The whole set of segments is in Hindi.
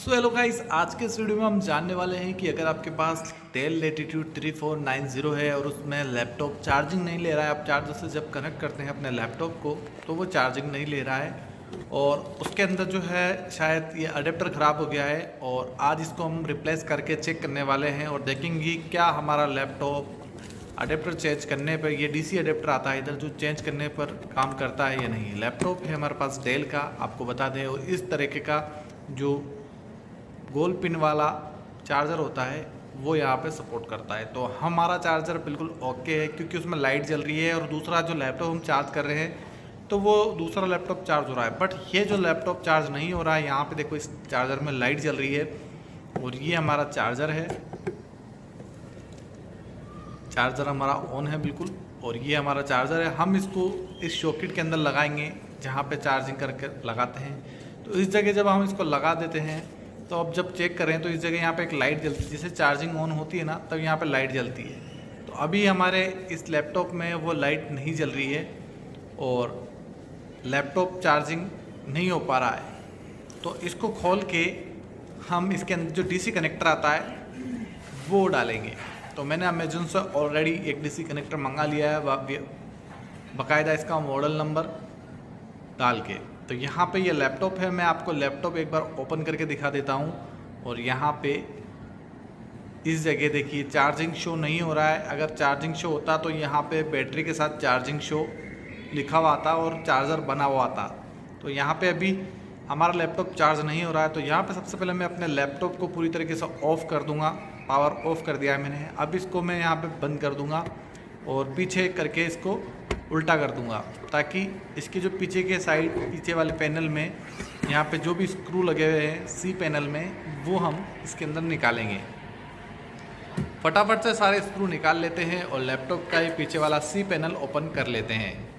सो हेलो गाइस, आज के इस वीडियो में हम जानने वाले हैं कि अगर आपके पास डेल लेटीट्यूड 3490 है और उसमें लैपटॉप चार्जिंग नहीं ले रहा है, आप चार्जर से जब कनेक्ट करते हैं अपने लैपटॉप को तो वो चार्जिंग नहीं ले रहा है और उसके अंदर जो है शायद ये अडेप्टर ख़राब हो गया है और आज इसको हम रिप्लेस करके चेक करने वाले हैं और देखेंगे क्या हमारा लैपटॉप अडेप्टर चेंज करने पर, ये डीसी अडेप्टर आता है इधर, जो चेंज करने पर काम करता है या नहीं। लैपटॉप है हमारे पास डेल का, आपको बता दें, और इस तरीके का जो गोल पिन वाला चार्जर होता है वो यहाँ पे सपोर्ट करता है। तो हमारा चार्जर बिल्कुल ओके है क्योंकि उसमें लाइट जल रही है और दूसरा जो लैपटॉप हम चार्ज कर रहे हैं तो वो दूसरा लैपटॉप चार्ज हो रहा है, बट ये जो लैपटॉप चार्ज नहीं हो रहा है, यहाँ पे देखो इस चार्जर में लाइट जल रही है और ये हमारा चार्जर है। चार्जर हमारा ऑन है बिल्कुल और ये हमारा चार्जर है। हम इसको इस सॉकेट के अंदर लगाएंगे जहाँ पे चार्जिंग करके लगाते हैं। तो इस जगह जब हम इसको लगा देते हैं तो अब जब चेक करें तो इस जगह यहाँ पे एक लाइट जलती है, जैसे चार्जिंग ऑन होती है ना तब यहाँ पे लाइट जलती है। तो अभी हमारे इस लैपटॉप में वो लाइट नहीं जल रही है और लैपटॉप चार्जिंग नहीं हो पा रहा है। तो इसको खोल के हम इसके अंदर जो डीसी कनेक्टर आता है वो डालेंगे। तो मैंने अमेजोन से ऑलरेडी एक डीसी कनेक्टर मंगा लिया है, बाकायदा इसका मॉडल नंबर डाल के। तो यहाँ पे ये लैपटॉप है, मैं आपको लैपटॉप एक बार ओपन करके दिखा देता हूँ। और यहाँ पे इस जगह देखिए चार्जिंग शो नहीं हो रहा है। अगर चार्जिंग शो होता तो यहाँ पे बैटरी के साथ चार्जिंग शो लिखा हुआ आता और चार्जर बना हुआ आता। तो यहाँ पे अभी हमारा लैपटॉप चार्ज नहीं हो रहा है। तो यहाँ पे सबसे पहले मैं अपने लैपटॉप को पूरी तरीके से ऑफ़ कर दूँगा। पावर ऑफ कर दिया है मैंने। अब इसको मैं यहाँ पे बंद कर दूँगा और पीछे करके इसको उल्टा कर दूँगा ताकि इसके जो पीछे के साइड, पीछे वाले पैनल में यहाँ पे जो भी स्क्रू लगे हुए हैं सी पैनल में, वो हम इसके अंदर निकालेंगे। फटाफट से सारे स्क्रू निकाल लेते हैं और लैपटॉप का ये पीछे वाला सी पैनल ओपन कर लेते हैं।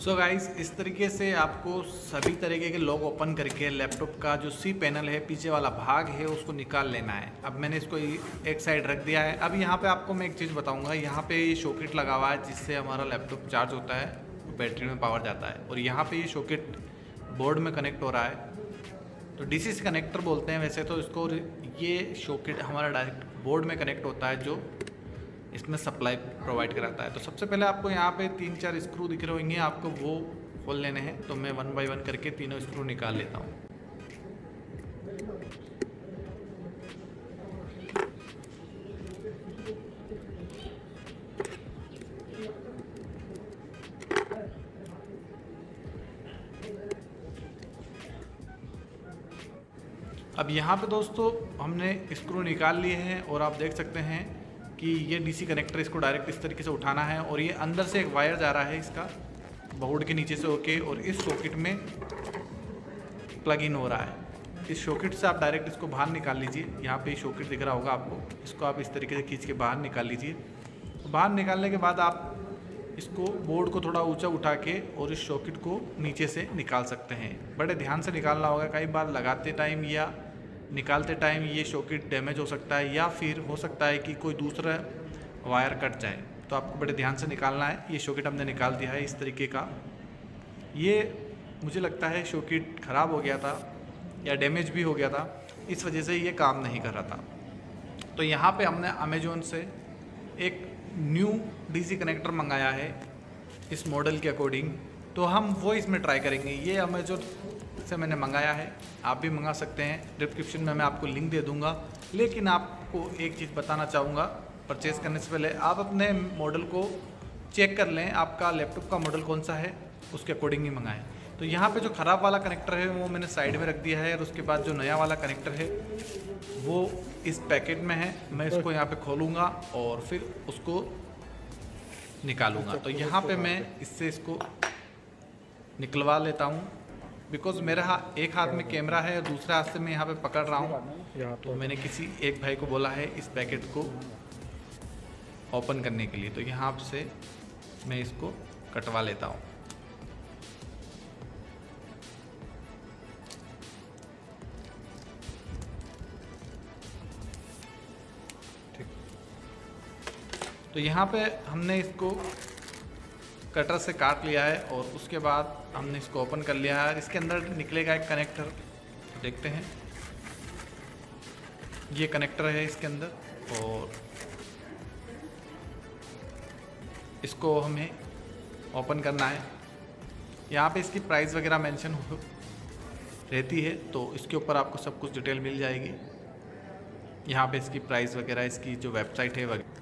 सो गाइस, इस तरीके से आपको सभी तरीके के लॉक ओपन करके लैपटॉप का जो सी पैनल है, पीछे वाला भाग है, उसको निकाल लेना है। अब मैंने इसको एक साइड रख दिया है। अब यहाँ पे आपको मैं एक चीज़ बताऊँगा, यहाँ पे ये सॉकेट लगा हुआ है जिससे हमारा लैपटॉप चार्ज होता है, बैटरी में पावर जाता है। और यहाँ पे ये सॉकेट बोर्ड में कनेक्ट हो रहा है। तो डीसी से कनेक्टर बोलते हैं वैसे तो इसको। ये सॉकेट हमारा डायरेक्ट बोर्ड में कनेक्ट होता है जो इसमें सप्लाई प्रोवाइड कराता है। तो सबसे पहले आपको यहाँ पे 3-4 स्क्रू दिख रहे होंगे, आपको वो खोल लेने हैं। तो मैं 1 बाय 1 करके तीनों स्क्रू निकाल लेता हूँ। अब यहाँ पे दोस्तों हमने स्क्रू निकाल लिए हैं और आप देख सकते हैं कि ये डीसी कनेक्टर, इसको डायरेक्ट इस तरीके से उठाना है और ये अंदर से एक वायर जा रहा है इसका बोर्ड के नीचे से होके और इस सॉकेट में प्लग इन हो रहा है। इस सॉकेट से आप डायरेक्ट इसको बाहर निकाल लीजिए। यहाँ पे सॉकेट दिख रहा होगा आपको, इसको आप इस तरीके से खींच के बाहर निकाल लीजिए। बाहर निकालने के बाद आप इसको बोर्ड को थोड़ा ऊँचा उठा के और इस सॉकेट को नीचे से निकाल सकते हैं। बड़े ध्यान से निकालना होगा, कई बार लगाते टाइम या निकालते टाइम ये सॉकेट डैमेज हो सकता है या फिर हो सकता है कि कोई दूसरा वायर कट जाए। तो आपको बड़े ध्यान से निकालना है। ये सॉकेट हमने निकाल दिया है इस तरीके का। ये मुझे लगता है सॉकेट ख़राब हो गया था या डैमेज भी हो गया था, इस वजह से ये काम नहीं कर रहा था। तो यहाँ पे हमने अमेजोन से एक न्यू डीसी कनेक्टर मंगाया है इस मॉडल के अकॉर्डिंग। तो हम वो इसमें ट्राई करेंगे। ये अमेजोन से मैंने मंगाया है, आप भी मंगा सकते हैं। डिस्क्रिप्शन में मैं आपको लिंक दे दूंगा। लेकिन आपको एक चीज़ बताना चाहूँगा, परचेज़ करने से पहले आप अपने मॉडल को चेक कर लें, आपका लैपटॉप का मॉडल कौन सा है, उसके अकॉर्डिंग ही मंगाएं। तो यहाँ पे जो ख़राब वाला कनेक्टर है वो मैंने साइड में रख दिया है और उसके बाद जो नया वाला कनेक्टर है वो इस पैकेट में है। मैं इसको यहाँ पे खोलूँगा और फिर उसको निकालूंगा। तो यहाँ पे मैं इससे इसको निकलवा लेता हूँ, बिकॉज मेरा एक हाथ में कैमरा है और दूसरे हाथ से मैं यहाँ पे पकड़ रहा हूँ। तो मैंने किसी एक भाई को बोला है इस पैकेट को ओपन करने के लिए, तो यहाँ से मैं इसको कटवा लेता हूँ। तो यहाँ पे हमने इसको कटर से काट लिया है और उसके बाद हमने इसको ओपन कर लिया है। इसके अंदर निकलेगा एक कनेक्टर, देखते हैं। ये कनेक्टर है इसके अंदर, और इसको हमें ओपन करना है। यहाँ पे इसकी प्राइस वगैरह मेंशन रहती है, तो इसके ऊपर आपको सब कुछ डिटेल मिल जाएगी। यहाँ पे इसकी प्राइस वगैरह, इसकी जो वेबसाइट है वगैरह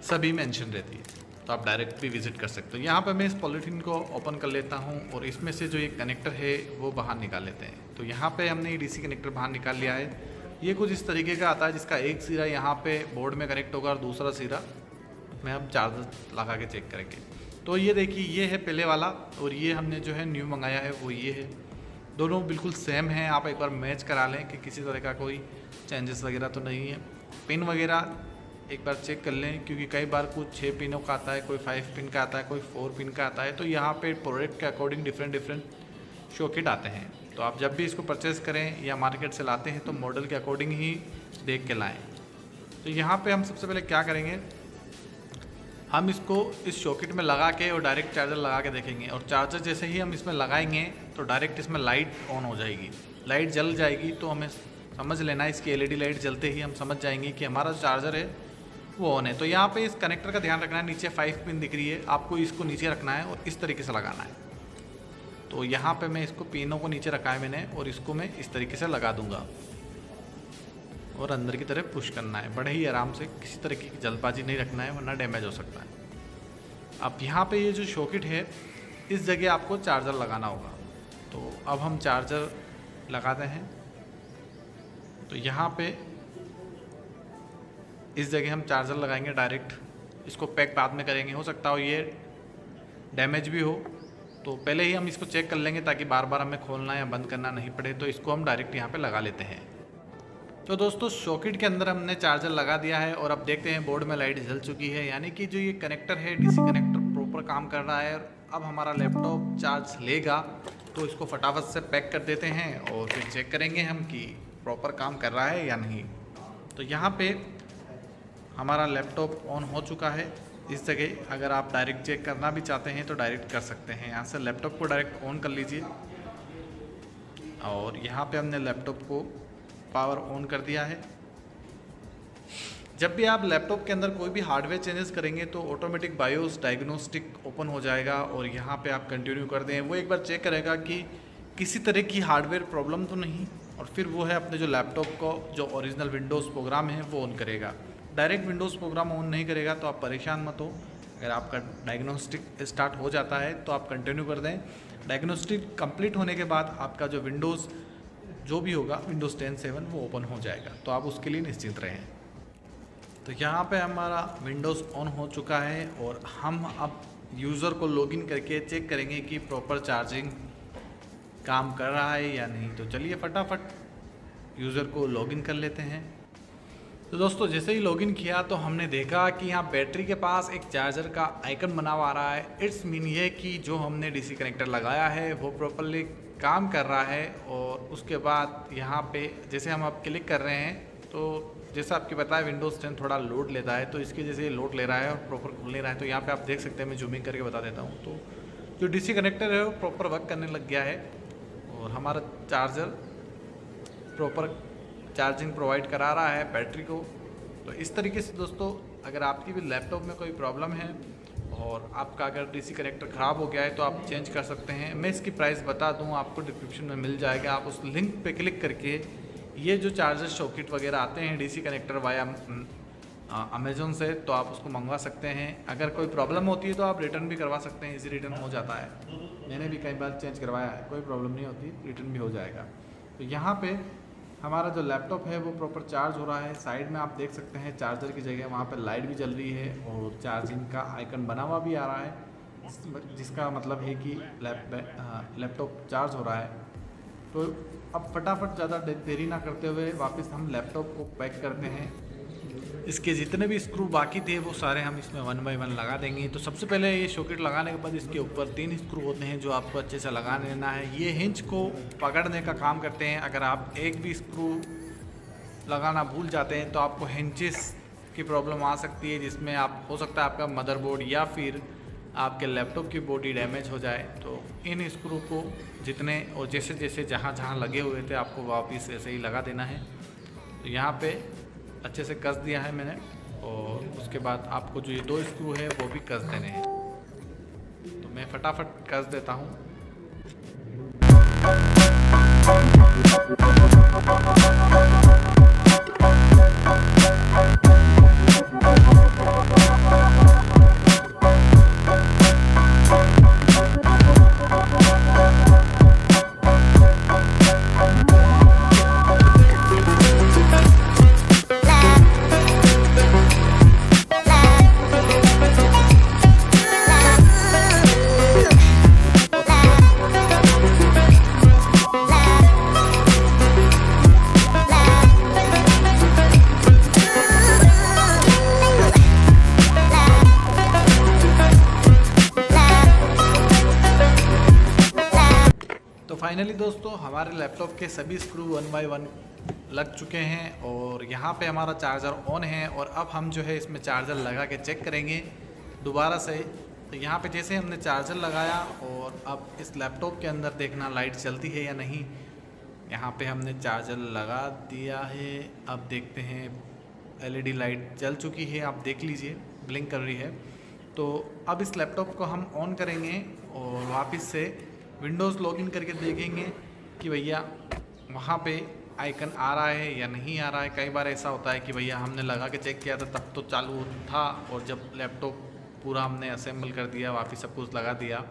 सभी मेंशन रहती है, तो आप डायरेक्ट भी विजिट कर सकते हो। यहाँ पे मैं इस पॉलीथीन को ओपन कर लेता हूँ और इसमें से जो ये कनेक्टर है वो बाहर निकाल लेते हैं। तो यहाँ पे हमने ये डीसी कनेक्टर बाहर निकाल लिया है। ये कुछ इस तरीके का आता है, जिसका एक सिरा यहाँ पे बोर्ड में कनेक्ट होगा और दूसरा सिरा में हम चार्जर लगा के चेक करेंगे। तो ये देखिए, ये है पहले वाला और ये हमने जो है न्यू मंगाया है वो ये है। दोनों बिल्कुल सेम है। आप एक बार मैच करा लें कि किसी तरह का कोई चेंजेस वगैरह तो नहीं है। पिन वगैरह एक बार चेक कर लें, क्योंकि कई बार कुछ 6 पिनों का आता है, कोई 5 पिन का आता है, कोई 4 पिन का आता है। तो यहाँ पे प्रोडक्ट के अकॉर्डिंग डिफरेंट सॉकेट आते हैं। तो आप जब भी इसको परचेज़ करें या मार्केट से लाते हैं तो मॉडल के अकॉर्डिंग ही देख के लाएँ। तो यहाँ पे हम सबसे पहले क्या करेंगे, हम इसको इस सॉकेट में लगा के और डायरेक्ट चार्जर लगा के देखेंगे। और चार्जर जैसे ही हम इसमें लगाएंगे तो डायरेक्ट इसमें लाइट ऑन हो जाएगी, लाइट जल जाएगी। तो हमें समझ लेना, इसकी LED लाइट जलते ही हम समझ जाएंगे कि हमारा चार्जर है वो ऑन है। तो यहाँ पे इस कनेक्टर का ध्यान रखना है, नीचे 5 पिन दिख रही है, आपको इसको नीचे रखना है और इस तरीके से लगाना है। तो यहाँ पे मैं इसको पिनों को नीचे रखा है मैंने, और इसको मैं इस तरीके से लगा दूंगा और अंदर की तरफ पुश करना है, बड़े ही आराम से। किसी तरीके की जल्दबाजी नहीं रखना है, वरना डैमेज हो सकता है। अब यहाँ पे ये जो सॉकेट है, इस जगह आपको चार्जर लगाना होगा। तो अब हम चार्जर लगाते हैं। तो यहाँ पे इस जगह हम चार्जर लगाएंगे डायरेक्ट। इसको पैक बाद में करेंगे, हो सकता हो ये डैमेज भी हो, तो पहले ही हम इसको चेक कर लेंगे ताकि बार बार हमें खोलना या बंद करना नहीं पड़े। तो इसको हम डायरेक्ट यहाँ पे लगा लेते हैं। तो दोस्तों, सॉकेट के अंदर हमने चार्जर लगा दिया है और अब देखते हैं बोर्ड में लाइट जल चुकी है, यानी कि जो ये कनेक्टर है DC कनेक्टर प्रॉपर काम कर रहा है। अब हमारा लैपटॉप चार्ज लेगा, तो इसको फटाफट से पैक कर देते हैं और फिर चेक करेंगे हम कि प्रॉपर काम कर रहा है या नहीं। तो यहाँ पे हमारा लैपटॉप ऑन हो चुका है। इस जगह अगर आप डायरेक्ट चेक करना भी चाहते हैं तो डायरेक्ट कर सकते हैं। यहाँ से लैपटॉप को डायरेक्ट ऑन कर लीजिए और यहाँ पे हमने लैपटॉप को पावर ऑन कर दिया है। जब भी आप लैपटॉप के अंदर कोई भी हार्डवेयर चेंजेस करेंगे तो ऑटोमेटिक बायोस डायग्नोस्टिक ओपन हो जाएगा और यहाँ पे आप कंटिन्यू कर दें। वो एक बार चेक करेगा कि किसी तरह की हार्डवेयर प्रॉब्लम तो नहीं, और फिर वो है अपने जो लैपटॉप को जो ओरिजिनल विंडोज़ प्रोग्राम है वो ऑन करेगा। डायरेक्ट विंडोज़ प्रोग्राम ऑन नहीं करेगा तो आप परेशान मत हो। अगर आपका डायग्नोस्टिक स्टार्ट हो जाता है तो आप कंटिन्यू कर दें। डायग्नोस्टिक कंप्लीट होने के बाद आपका जो विंडोज़ जो भी होगा विंडोज़ 10 7 वो ओपन हो जाएगा, तो आप उसके लिए निश्चिंत रहें। तो यहाँ पे हमारा विंडोज़ ऑन हो चुका है और हम अब यूज़र को लॉगिन करके चेक करेंगे कि प्रॉपर चार्जिंग काम कर रहा है या नहीं। तो चलिए फटाफट यूज़र को लॉगिन कर लेते हैं। तो दोस्तों, जैसे ही लॉगिन किया तो हमने देखा कि यहाँ बैटरी के पास एक चार्जर का आइकन बना हुआ आ रहा है। इट्स मीन ये कि जो हमने DC कनेक्टर लगाया है वो प्रॉपरली काम कर रहा है। और उसके बाद यहाँ पे जैसे हम अब क्लिक कर रहे हैं तो जैसा आपको पता है विंडोज़ 10 थोड़ा लोड लेता है, तो इसके जैसे लोड ले रहा है और प्रॉपर खुल नहीं रहा है। तो यहाँ पे आप देख सकते हैं, मैं जूमिंग करके बता देता हूँ। तो जो DC कनेक्टर है वो प्रॉपर वर्क करने लग गया है और हमारा चार्जर प्रॉपर चार्जिंग प्रोवाइड करा रहा है बैटरी को। तो इस तरीके से दोस्तों, अगर आपकी भी लैपटॉप में कोई प्रॉब्लम है और आपका अगर DC कनेक्टर ख़राब हो गया है तो आप चेंज कर सकते हैं। मैं इसकी प्राइस बता दूं, आपको डिस्क्रिप्शन में मिल जाएगा। आप उस लिंक पे क्लिक करके ये जो चार्जर सॉकेट वगैरह आते हैं DC कनेक्टर वाया अमेज़न से, तो आप उसको मंगवा सकते हैं। अगर कोई प्रॉब्लम होती है तो आप रिटर्न भी करवा सकते हैं, इजी रिटर्न हो जाता है। मैंने भी कई बार चेंज करवाया है, कोई प्रॉब्लम नहीं होती, रिटर्न भी हो जाएगा। तो यहाँ पे हमारा जो लैपटॉप है वो प्रॉपर चार्ज हो रहा है। साइड में आप देख सकते हैं चार्जर की जगह वहाँ पर लाइट भी जल रही है और चार्जिंग का आइकन बना हुआ भी आ रहा है, जिसका मतलब है कि लैपटॉप चार्ज हो रहा है। तो अब फटाफट ज़्यादा देरी ना करते हुए वापस हम लैपटॉप को पैक करते हैं। इसके जितने भी स्क्रू बाकी थे वो सारे हम इसमें 1 बाय 1 लगा देंगे। तो सबसे पहले ये सॉकेट लगाने के बाद इसके ऊपर 3 स्क्रू होते हैं जो आपको अच्छे से लगा लेना है। ये हिंज को पकड़ने का काम करते हैं। अगर आप एक भी स्क्रू लगाना भूल जाते हैं तो आपको हिंजेस की प्रॉब्लम आ सकती है, जिसमें आप हो सकता है आपका मदरबोर्ड या फिर आपके लैपटॉप की बॉडी डैमेज हो जाए। तो इन स्क्रू को जितने और जैसे जैसे जहाँ जहाँ लगे हुए थे आपको वापस ऐसे ही लगा देना है। तो यहाँ पे अच्छे से कस दिया है मैंने, और उसके बाद आपको जो ये 2 स्क्रू है वो भी कस देने हैं। तो मैं फटाफट कस देता हूँ। तो फाइनली दोस्तों हमारे लैपटॉप के सभी स्क्रू 1 बाय 1 लग चुके हैं और यहाँ पे हमारा चार्जर ऑन है। और अब हम जो है इसमें चार्जर लगा के चेक करेंगे दोबारा से। तो यहाँ पे जैसे हमने चार्जर लगाया और अब इस लैपटॉप के अंदर देखना लाइट चलती है या नहीं। यहाँ पे हमने चार्जर लगा दिया है, अब देखते हैं LED लाइट जल चुकी है, आप देख लीजिए ब्लिंक कर रही है। तो अब इस लैपटॉप को हम ऑन करेंगे और वापस से विंडोज़ लॉगिन करके देखेंगे कि भैया वहाँ पे आइकन आ रहा है या नहीं आ रहा है। कई बार ऐसा होता है कि भैया हमने लगा के चेक किया था तब तो चालू था, और जब लैपटॉप पूरा हमने असेंबल कर दिया वापस सब कुछ लगा दिया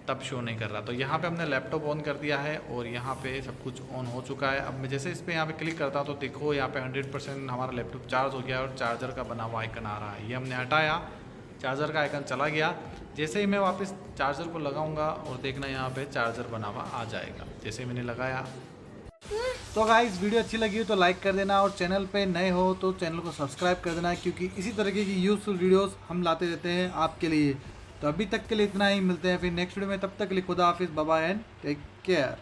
तब शो नहीं कर रहा। तो यहाँ पे हमने लैपटॉप ऑन कर दिया है और यहाँ पे सब कुछ ऑन हो चुका है। अब मैं जैसे इस पर यहाँ पे क्लिक करता हूँ तो देखो यहाँ पे 100% हमारा लैपटॉप चार्ज हो गया और चार्जर का बना हुआ आइकन आ रहा है। ये हमने हटाया, चार्जर का आइकन चला गया। जैसे ही मैं वापस चार्जर को लगाऊंगा और देखना यहाँ पे चार्जर बना हुआ आ जाएगा जैसे मैंने लगाया। तो गाइस वीडियो अच्छी लगी हो तो लाइक कर देना, और चैनल पे नए हो तो चैनल को सब्सक्राइब कर देना, क्योंकि इसी तरीके की यूजफुल वीडियोस हम लाते रहते हैं आपके लिए। तो अभी तक के लिए इतना ही, मिलते हैं फिर नेक्स्ट वीडियो में। तब तक के लिए खुदा हाफिज़, bye bye and take care.